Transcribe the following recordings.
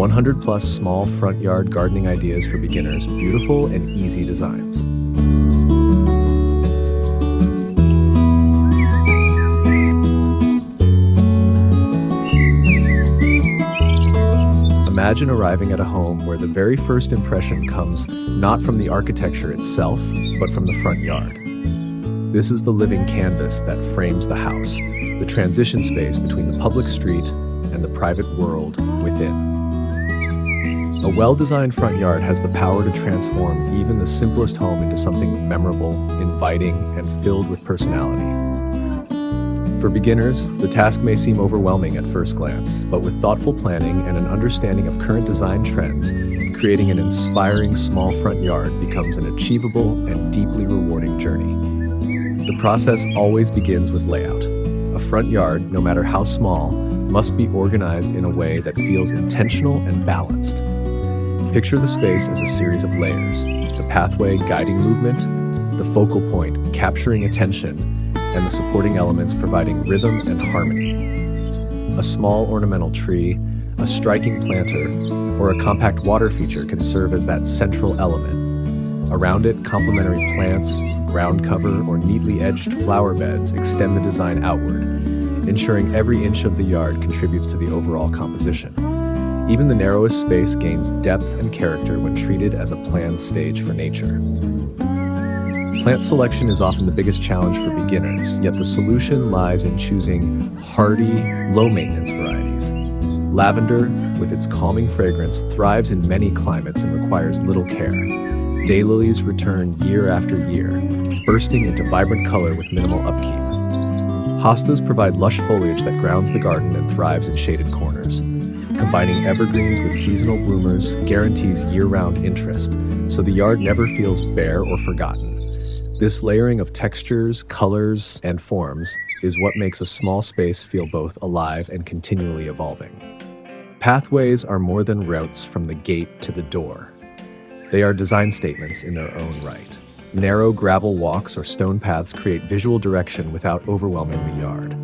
100 plus small front yard gardening ideas for beginners, beautiful and easy designs. Imagine arriving at a home where the very first impression comes not from the architecture itself, but from the front yard. This is the living canvas that frames the house, the transition space between the public street and the private world within. A well-designed front yard has the power to transform even the simplest home into something memorable, inviting, and filled with personality. For beginners, the task may seem overwhelming at first glance, but with thoughtful planning and an understanding of current design trends, creating an inspiring small front yard becomes an achievable and deeply rewarding journey. The process always begins with layout. A front yard, no matter how small, must be organized in a way that feels intentional and balanced. Picture the space as a series of layers, the pathway guiding movement, the focal point capturing attention, and the supporting elements providing rhythm and harmony. A small ornamental tree, a striking planter, or a compact water feature can serve as that central element. Around it, complementary plants, ground cover, or neatly edged flower beds extend the design outward, ensuring every inch of the yard contributes to the overall composition. Even the narrowest space gains depth and character when treated as a planned stage for nature. Plant selection is often the biggest challenge for beginners, yet the solution lies in choosing hardy, low-maintenance varieties. Lavender, with its calming fragrance, thrives in many climates and requires little care. Daylilies return year after year, bursting into vibrant color with minimal upkeep. Hostas provide lush foliage that grounds the garden and thrives in shaded corners. Combining evergreens with seasonal bloomers guarantees year-round interest, so the yard never feels bare or forgotten. This layering of textures, colors, and forms is what makes a small space feel both alive and continually evolving. Pathways are more than routes from the gate to the door. They are design statements in their own right. Narrow gravel walks or stone paths create visual direction without overwhelming the yard.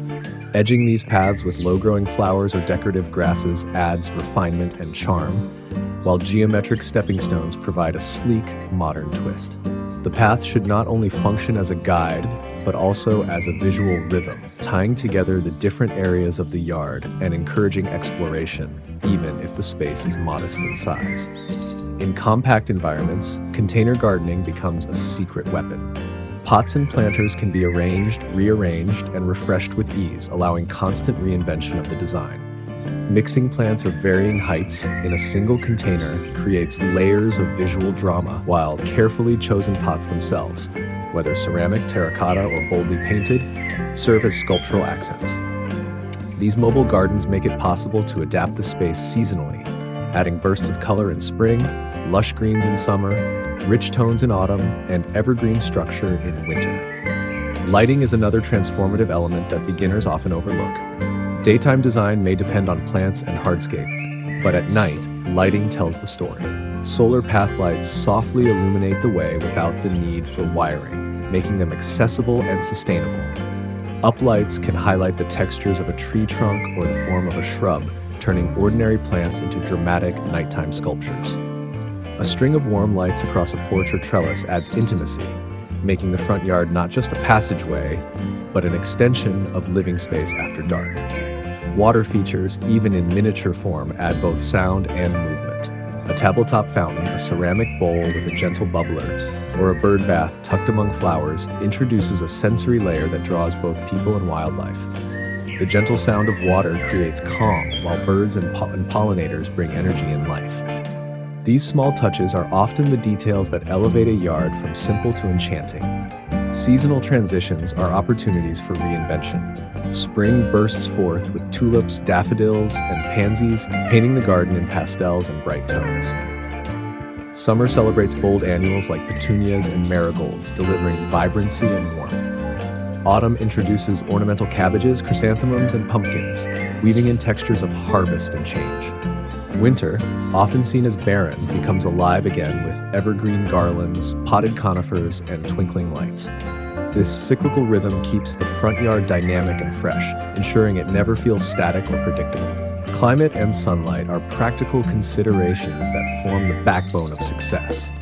Edging these paths with low-growing flowers or decorative grasses adds refinement and charm, while geometric stepping stones provide a sleek, modern twist. The path should not only function as a guide, but also as a visual rhythm, tying together the different areas of the yard and encouraging exploration, even if the space is modest in size. In compact environments, container gardening becomes a secret weapon. Pots and planters can be arranged, rearranged, and refreshed with ease, allowing constant reinvention of the design. Mixing plants of varying heights in a single container creates layers of visual drama, while carefully chosen pots themselves, whether ceramic, terracotta, or boldly painted, serve as sculptural accents. These mobile gardens make it possible to adapt the space seasonally, adding bursts of color in spring, lush greens in summer, rich tones in autumn, and evergreen structure in winter. Lighting is another transformative element that beginners often overlook. Daytime design may depend on plants and hardscape, but at night, lighting tells the story. Solar path lights softly illuminate the way without the need for wiring, making them accessible and sustainable. Uplights can highlight the textures of a tree trunk or the form of a shrub, turning ordinary plants into dramatic nighttime sculptures. A string of warm lights across a porch or trellis adds intimacy, making the front yard not just a passageway, but an extension of living space after dark. Water features, even in miniature form, add both sound and movement. A tabletop fountain, a ceramic bowl with a gentle bubbler, or a bird bath tucked among flowers introduces a sensory layer that draws both people and wildlife. The gentle sound of water creates calm, while birds and pollinators bring energy and life. These small touches are often the details that elevate a yard from simple to enchanting. Seasonal transitions are opportunities for reinvention. Spring bursts forth with tulips, daffodils, and pansies, painting the garden in pastels and bright tones. Summer celebrates bold annuals like petunias and marigolds, delivering vibrancy and warmth. Autumn introduces ornamental cabbages, chrysanthemums, and pumpkins, weaving in textures of harvest and change. Winter, often seen as barren, becomes alive again with evergreen garlands, potted conifers, and twinkling lights. This cyclical rhythm keeps the front yard dynamic and fresh, ensuring it never feels static or predictable. Climate and sunlight are practical considerations that form the backbone of success.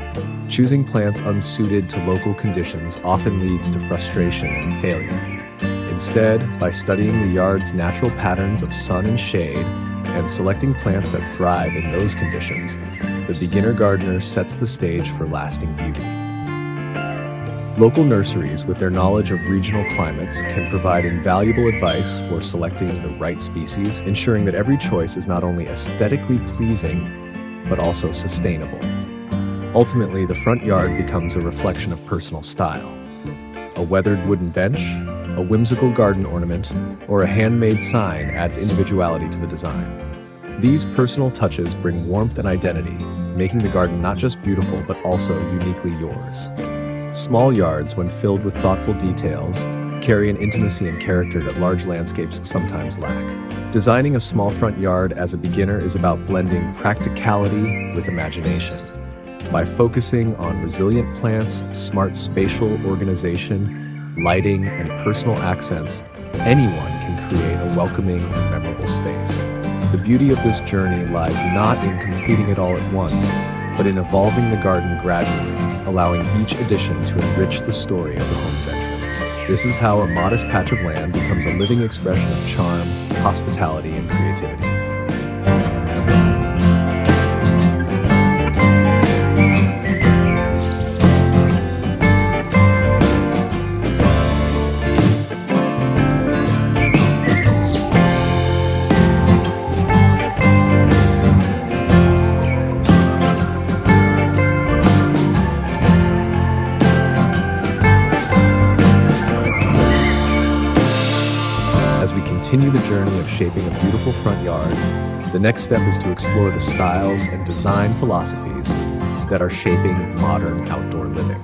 Choosing plants unsuited to local conditions often leads to frustration and failure. Instead, by studying the yard's natural patterns of sun and shade and selecting plants that thrive in those conditions, the beginner gardener sets the stage for lasting beauty. Local nurseries, with their knowledge of regional climates, can provide invaluable advice for selecting the right species, ensuring that every choice is not only aesthetically pleasing, but also sustainable. Ultimately, the front yard becomes a reflection of personal style. A weathered wooden bench, a whimsical garden ornament, or a handmade sign adds individuality to the design. These personal touches bring warmth and identity, making the garden not just beautiful but also uniquely yours. Small yards, when filled with thoughtful details, carry an intimacy and character that large landscapes sometimes lack. Designing a small front yard as a beginner is about blending practicality with imagination. By focusing on resilient plants, smart spatial organization, lighting, and personal accents, anyone can create a welcoming and memorable space. The beauty of this journey lies not in completing it all at once, but in evolving the garden gradually, allowing each addition to enrich the story of the home's entrance. This is how a modest patch of land becomes a living expression of charm, hospitality, and creativity. As we continue the journey of shaping a beautiful front yard, the next step is to explore the styles and design philosophies that are shaping modern outdoor living.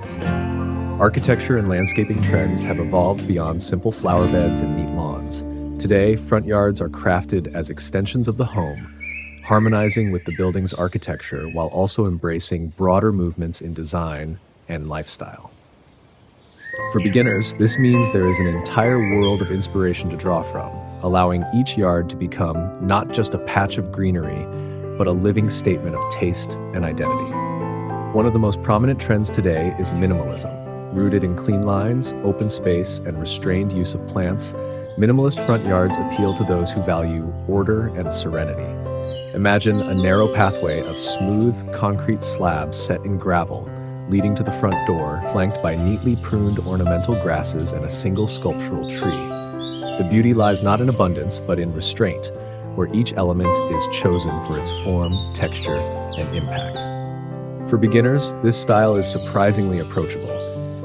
Architecture and landscaping trends have evolved beyond simple flower beds and neat lawns. Today, front yards are crafted as extensions of the home, harmonizing with the building's architecture while also embracing broader movements in design and lifestyle. For beginners, this means there is an entire world of inspiration to draw from, allowing each yard to become not just a patch of greenery, but a living statement of taste and identity. One of the most prominent trends today is minimalism. Rooted in clean lines, open space, and restrained use of plants, minimalist front yards appeal to those who value order and serenity. Imagine a narrow pathway of smooth, concrete slabs set in gravel, leading to the front door, flanked by neatly pruned ornamental grasses and a single sculptural tree. The beauty lies not in abundance, but in restraint, where each element is chosen for its form, texture, and impact. For beginners, this style is surprisingly approachable,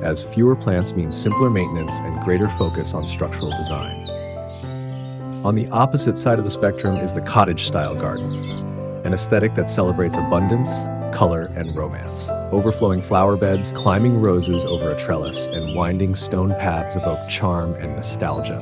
as fewer plants mean simpler maintenance and greater focus on structural design. On the opposite side of the spectrum is the cottage-style garden, an aesthetic that celebrates abundance, color, and romance. Overflowing flower beds, climbing roses over a trellis, and winding stone paths evoke charm and nostalgia.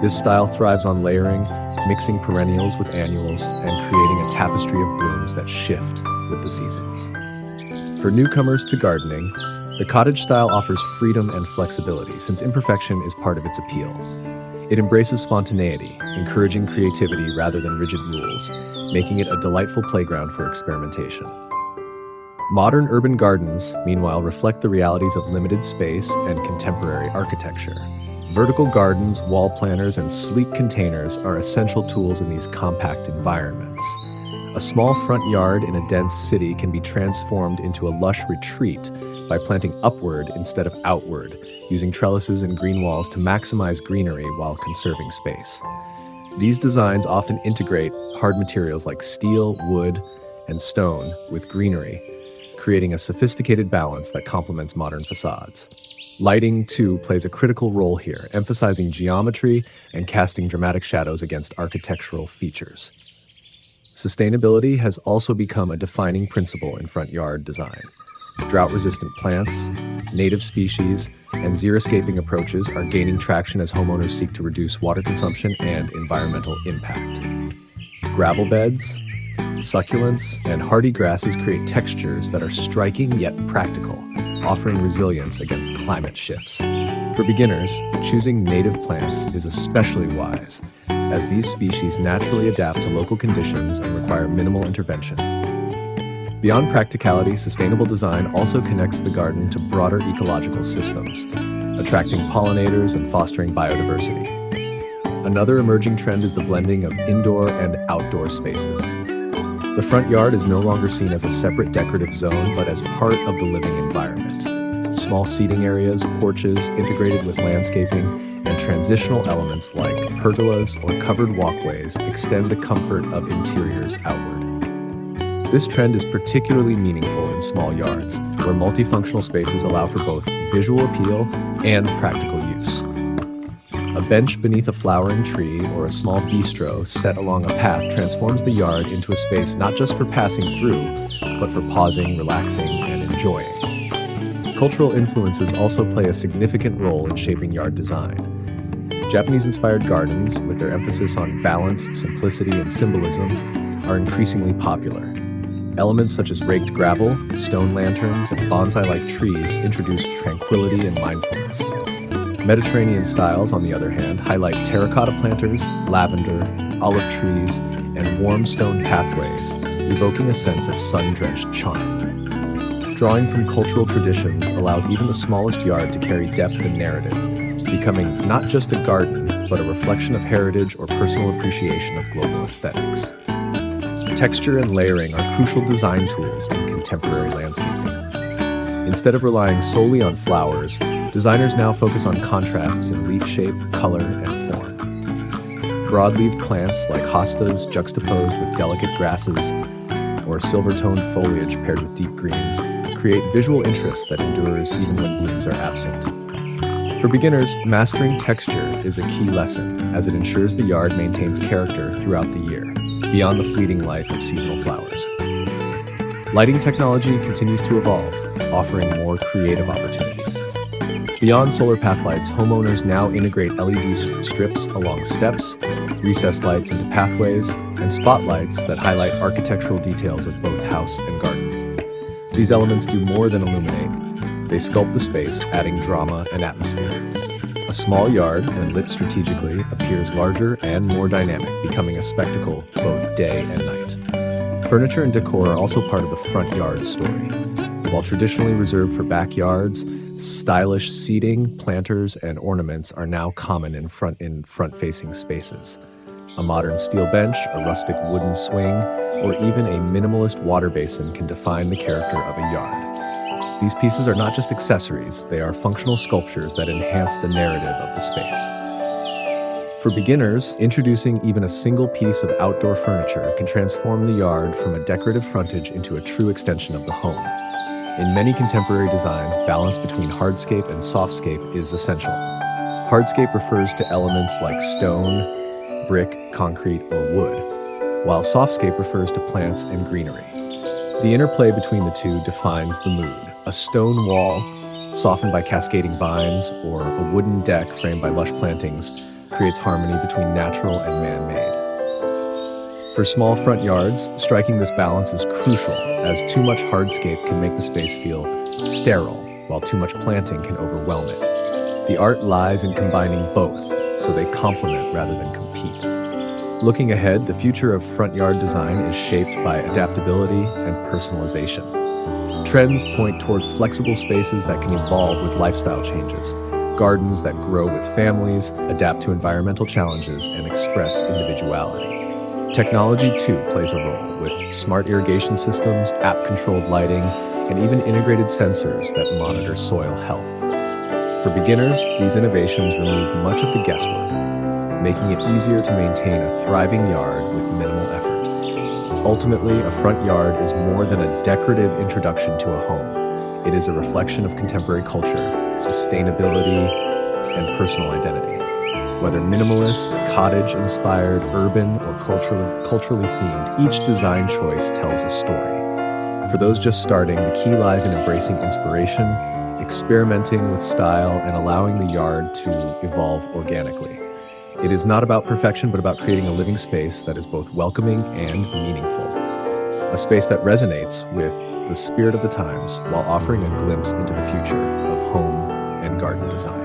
This style thrives on layering, mixing perennials with annuals, and creating a tapestry of blooms that shift with the seasons. For newcomers to gardening, the cottage style offers freedom and flexibility, since imperfection is part of its appeal. It embraces spontaneity, encouraging creativity rather than rigid rules, making it a delightful playground for experimentation. Modern urban gardens, meanwhile, reflect the realities of limited space and contemporary architecture. Vertical gardens, wall planters, and sleek containers are essential tools in these compact environments. A small front yard in a dense city can be transformed into a lush retreat by planting upward instead of outward, using trellises and green walls to maximize greenery while conserving space. These designs often integrate hard materials like steel, wood, and stone with greenery, creating a sophisticated balance that complements modern facades. Lighting, too, plays a critical role here, emphasizing geometry and casting dramatic shadows against architectural features. Sustainability has also become a defining principle in front yard design. Drought-resistant plants, native species, and xeriscaping approaches are gaining traction as homeowners seek to reduce water consumption and environmental impact. Gravel beds, succulents, and hardy grasses create textures that are striking yet practical, offering resilience against climate shifts. For beginners, choosing native plants is especially wise, as these species naturally adapt to local conditions and require minimal intervention. Beyond practicality, sustainable design also connects the garden to broader ecological systems, attracting pollinators and fostering biodiversity. Another emerging trend is the blending of indoor and outdoor spaces. The front yard is no longer seen as a separate decorative zone, but as part of the living environment. Small seating areas, porches integrated with landscaping, and transitional elements like pergolas or covered walkways extend the comfort of interiors outward. This trend is particularly meaningful in small yards, where multifunctional spaces allow for both visual appeal and practical use. A bench beneath a flowering tree or a small bistro set along a path transforms the yard into a space not just for passing through, but for pausing, relaxing, and enjoying. Cultural influences also play a significant role in shaping yard design. Japanese-inspired gardens, with their emphasis on balance, simplicity, and symbolism, are increasingly popular. Elements such as raked gravel, stone lanterns, and bonsai-like trees introduce tranquility and mindfulness. Mediterranean styles, on the other hand, highlight terracotta planters, lavender, olive trees, and warm stone pathways, evoking a sense of sun-drenched charm. Drawing from cultural traditions allows even the smallest yard to carry depth and narrative, becoming not just a garden, but a reflection of heritage or personal appreciation of global aesthetics. Texture and layering are crucial design tools in contemporary landscaping. Instead of relying solely on flowers, designers now focus on contrasts in leaf shape, color, and form. Broad-leaved plants like hostas juxtaposed with delicate grasses or silver-toned foliage paired with deep greens create visual interest that endures even when blooms are absent. For beginners, mastering texture is a key lesson, as it ensures the yard maintains character throughout the year, beyond the fleeting life of seasonal flowers. Lighting technology continues to evolve, offering more creative opportunities. Beyond solar path lights, homeowners now integrate LED strips along steps, recessed lights into pathways, and spotlights that highlight architectural details of both house and garden. These elements do more than illuminate. They sculpt the space, adding drama and atmosphere. A small yard, when lit strategically, appears larger and more dynamic, becoming a spectacle both day and night. Furniture and decor are also part of the front yard story. While traditionally reserved for backyards, stylish seating, planters, and ornaments are now common in front-facing spaces. A modern steel bench, a rustic wooden swing, or even a minimalist water basin can define the character of a yard. These pieces are not just accessories, they are functional sculptures that enhance the narrative of the space. For beginners, introducing even a single piece of outdoor furniture can transform the yard from a decorative frontage into a true extension of the home. In many contemporary designs, balance between hardscape and softscape is essential. Hardscape refers to elements like stone, brick, concrete, or wood, while softscape refers to plants and greenery. The interplay between the two defines the mood. A stone wall, softened by cascading vines, or a wooden deck framed by lush plantings, creates harmony between natural and man-made. For small front yards, striking this balance is crucial, as too much hardscape can make the space feel sterile, while too much planting can overwhelm it. The art lies in combining both, so they complement rather than compete. Looking ahead, the future of front yard design is shaped by adaptability and personalization. Trends point toward flexible spaces that can evolve with lifestyle changes, gardens that grow with families, adapt to environmental challenges, and express individuality. Technology, too, plays a role, with smart irrigation systems, app-controlled lighting, and even integrated sensors that monitor soil health. For beginners, these innovations remove much of the guesswork, making it easier to maintain a thriving yard with minimal effort. Ultimately, a front yard is more than a decorative introduction to a home. It is a reflection of contemporary culture, sustainability, and personal identity. Whether minimalist, cottage-inspired, urban, or culturally themed, each design choice tells a story. For those just starting, the key lies in embracing inspiration, experimenting with style, and allowing the yard to evolve organically. It is not about perfection, but about creating a living space that is both welcoming and meaningful. a space that resonates with the spirit of the times while offering a glimpse into the future of home and garden design.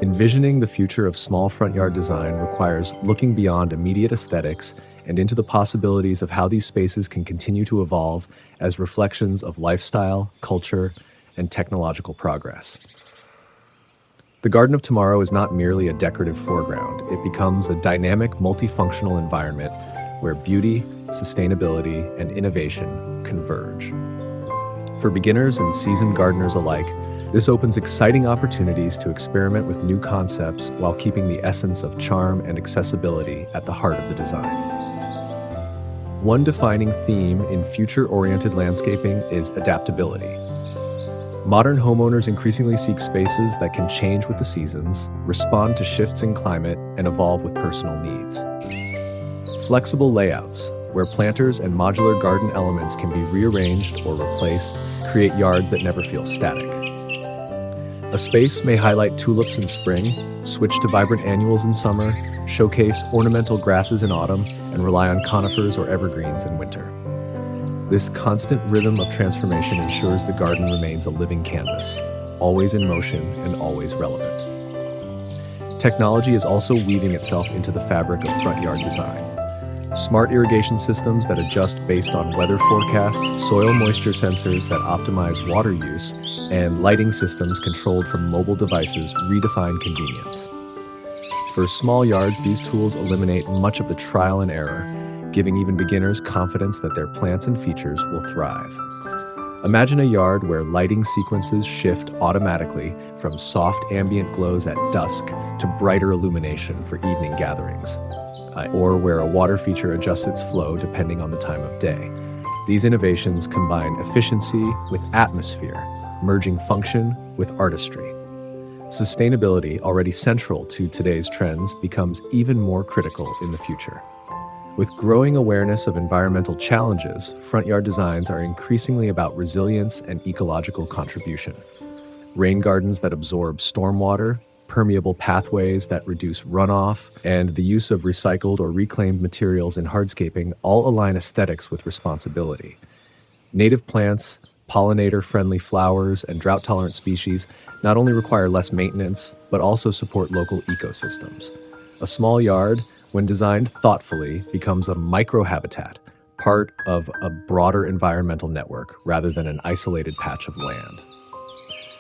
Envisioning the future of small front yard design requires looking beyond immediate aesthetics and into the possibilities of how these spaces can continue to evolve as reflections of lifestyle, culture, and technological progress. The garden of tomorrow is not merely a decorative foreground. It becomes a dynamic, multifunctional environment where beauty, sustainability, and innovation converge. For beginners and seasoned gardeners alike, this opens exciting opportunities to experiment with new concepts while keeping the essence of charm and accessibility at the heart of the design. One defining theme in future-oriented landscaping is adaptability. Modern homeowners increasingly seek spaces that can change with the seasons, respond to shifts in climate, and evolve with personal needs. Flexible layouts, where planters and modular garden elements can be rearranged or replaced, create yards that never feel static. A space may highlight tulips in spring, switch to vibrant annuals in summer, showcase ornamental grasses in autumn, and rely on conifers or evergreens in winter. This constant rhythm of transformation ensures the garden remains a living canvas, always in motion and always relevant. Technology is also weaving itself into the fabric of front yard design. Smart irrigation systems that adjust based on weather forecasts, soil moisture sensors that optimize water use, and lighting systems controlled from mobile devices redefine convenience. For small yards, these tools eliminate much of the trial and error, giving even beginners confidence that their plants and features will thrive. Imagine a yard where lighting sequences shift automatically from soft ambient glows at dusk to brighter illumination for evening gatherings, or where a water feature adjusts its flow depending on the time of day. These innovations combine efficiency with atmosphere, merging function with artistry. Sustainability, already central to today's trends, becomes even more critical in the future. With growing awareness of environmental challenges, front yard designs are increasingly about resilience and ecological contribution. Rain gardens that absorb stormwater, permeable pathways that reduce runoff, and the use of recycled or reclaimed materials in hardscaping all align aesthetics with responsibility. Native plants, pollinator-friendly flowers, and drought-tolerant species not only require less maintenance, but also support local ecosystems. A small yard, when designed thoughtfully, becomes a microhabitat, part of a broader environmental network rather than an isolated patch of land.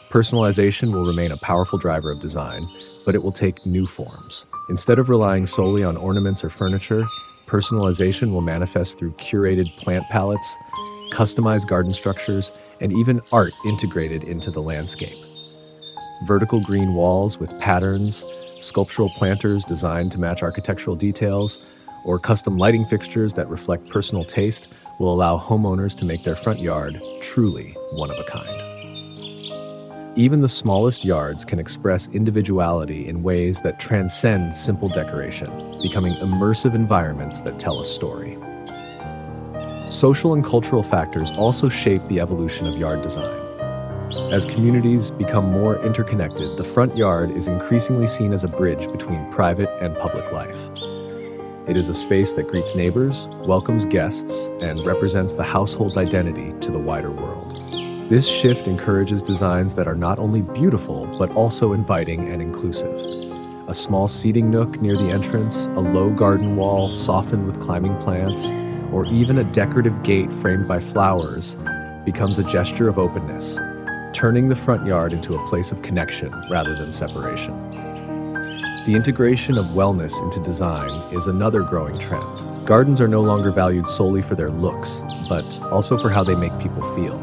Personalization will remain a powerful driver of design, but it will take new forms. Instead of relying solely on ornaments or furniture, personalization will manifest through curated plant palettes, customized garden structures, and even art integrated into the landscape. Vertical green walls with patterns, sculptural planters designed to match architectural details, or custom lighting fixtures that reflect personal taste will allow homeowners to make their front yard truly one of a kind. Even the smallest yards can express individuality in ways that transcend simple decoration, becoming immersive environments that tell a story. Social and cultural factors also shape the evolution of yard design. As communities become more interconnected, the front yard is increasingly seen as a bridge between private and public life. It is a space that greets neighbors, welcomes guests, and represents the household's identity to the wider world. This shift encourages designs that are not only beautiful, but also inviting and inclusive. A small seating nook near the entrance, a low garden wall softened with climbing plants, or even a decorative gate framed by flowers becomes a gesture of openness, turning the front yard into a place of connection rather than separation. The integration of wellness into design is another growing trend. Gardens are no longer valued solely for their looks, but also for how they make people feel.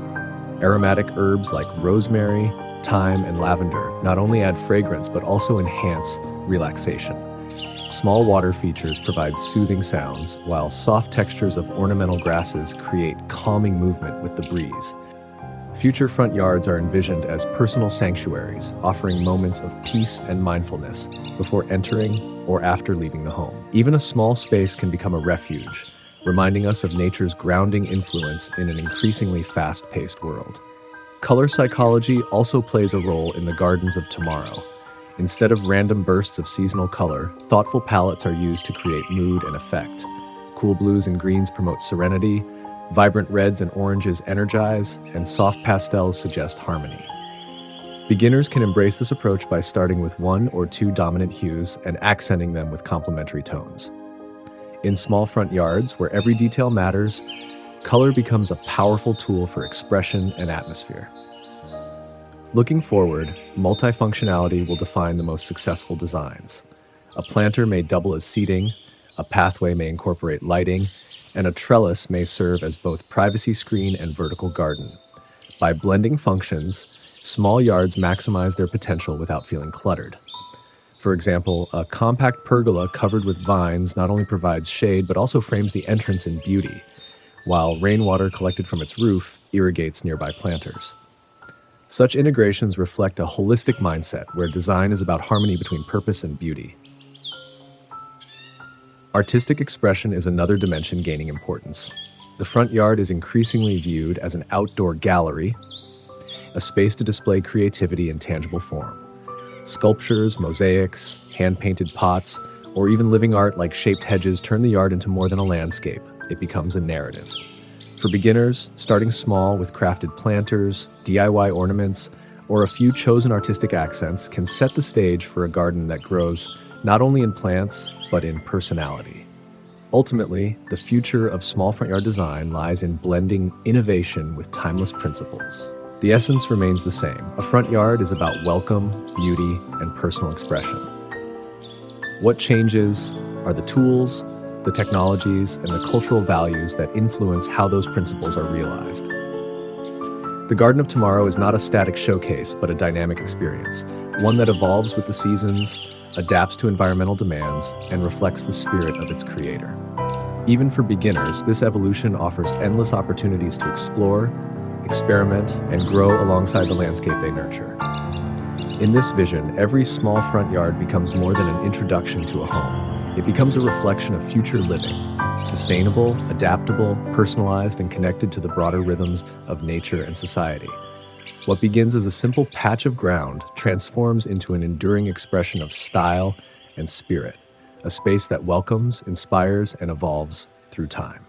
Aromatic herbs like rosemary, thyme, and lavender not only add fragrance but also enhance relaxation. Small water features provide soothing sounds, while soft textures of ornamental grasses create calming movement with the breeze. Future front yards are envisioned as personal sanctuaries, offering moments of peace and mindfulness before entering or after leaving the home. Even a small space can become a refuge, reminding us of nature's grounding influence in an increasingly fast-paced world. Color psychology also plays a role in the gardens of tomorrow. Instead of random bursts of seasonal color, thoughtful palettes are used to create mood and effect. Cool blues and greens promote serenity, vibrant reds and oranges energize, and soft pastels suggest harmony. Beginners can embrace this approach by starting with one or two dominant hues and accenting them with complementary tones. In small front yards, where every detail matters, color becomes a powerful tool for expression and atmosphere. Looking forward, multifunctionality will define the most successful designs. A planter may double as seating, a pathway may incorporate lighting, and a trellis may serve as both privacy screen and vertical garden. By blending functions, small yards maximize their potential without feeling cluttered. For example, a compact pergola covered with vines not only provides shade but also frames the entrance in beauty, while rainwater collected from its roof irrigates nearby planters. Such integrations reflect a holistic mindset where design is about harmony between purpose and beauty. Artistic expression is another dimension gaining importance. The front yard is increasingly viewed as an outdoor gallery, a space to display creativity in tangible form. Sculptures, mosaics, hand-painted pots, or even living art like shaped hedges turn the yard into more than a landscape. It becomes a narrative. For beginners, starting small with crafted planters, DIY ornaments, or a few chosen artistic accents can set the stage for a garden that grows not only in plants, but in personality. Ultimately, the future of small front yard design lies in blending innovation with timeless principles. The essence remains the same. A front yard is about welcome, beauty, and personal expression. What changes are the tools, the technologies, and the cultural values that influence how those principles are realized. The Garden of Tomorrow is not a static showcase, but a dynamic experience, one that evolves with the seasons, adapts to environmental demands, and reflects the spirit of its creator. Even for beginners, this evolution offers endless opportunities to explore, experiment, and grow alongside the landscape they nurture. In this vision, every small front yard becomes more than an introduction to a home. It becomes a reflection of future living, sustainable, adaptable, personalized, and connected to the broader rhythms of nature and society. What begins as a simple patch of ground transforms into an enduring expression of style and spirit, a space that welcomes, inspires, and evolves through time.